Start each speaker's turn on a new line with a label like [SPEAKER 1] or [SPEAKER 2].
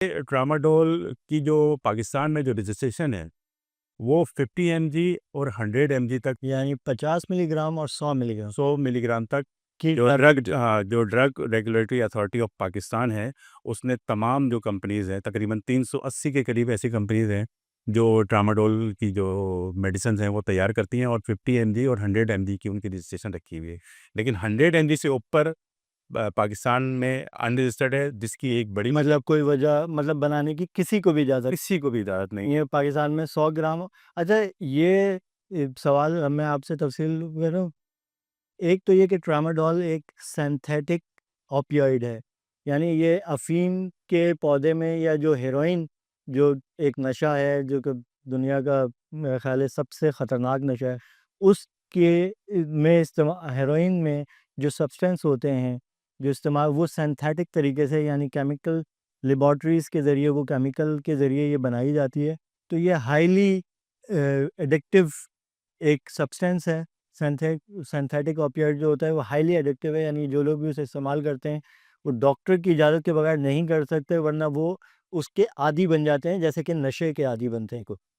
[SPEAKER 1] ٹراماڈول کی جو پاکستان میں جو رجسٹریشن ہے وہ 50 mg اور 100 mg تک،
[SPEAKER 2] یعنی 50 ملی گرام اور 100 ملی گرام
[SPEAKER 1] 100 ملی گرام تک
[SPEAKER 2] کی
[SPEAKER 1] جو drug regulatory authority of Pakistan ہے، اس نے تمام جو کمپنیز ہیں، تقریباً 380 کے قریب ایسی کمپنیز ہیں جو ٹراماڈول کی جو میڈیسنز ہیں وہ تیار کرتی ہیں، اور 50 mg اور 100 mg کی ان کی رجسٹریشن رکھی ہوئی ہے. لیکن 100 mg سے اوپر پاکستان میں ان رجسٹرڈ ہے، جس کی ایک بڑی
[SPEAKER 2] مطلب کوئی وجہ بنانے کی کسی کو بھی
[SPEAKER 1] کسی کو بھی اجازت نہیں.
[SPEAKER 2] یہ پاکستان میں 100 گرام. اچھا یہ سوال میں آپ سے تفصیل کروں. ایک تو یہ کہ ٹراماڈول ایک سینتھیٹک اوپیوائڈ ہے، یعنی یہ افیم کے پودے میں، یا جو ہیروئن جو ایک نشہ ہے جو کہ دنیا کا میرا خیال ہے سب سے خطرناک نشہ ہے، اس کے میں ہیروئن میں جو سبسٹینس ہوتے ہیں جو استعمال، وہ سینتھیٹک طریقے سے، یعنی کیمیکل لیبارٹریز کے ذریعے، وہ کیمیکل کے ذریعے یہ بنائی جاتی ہے. تو یہ ہائیلی ایڈکٹیو ایک سبسٹینس ہے. سینتھیٹک اوپیائڈ جو ہوتا ہے وہ ہائیلی ایڈکٹیو ہے، یعنی جو لوگ بھی اسے استعمال کرتے ہیں وہ ڈاکٹر کی اجازت کے بغیر نہیں کر سکتے، ورنہ وہ اس کے عادی بن جاتے ہیں، جیسے کہ نشے کے عادی بنتے ہیں.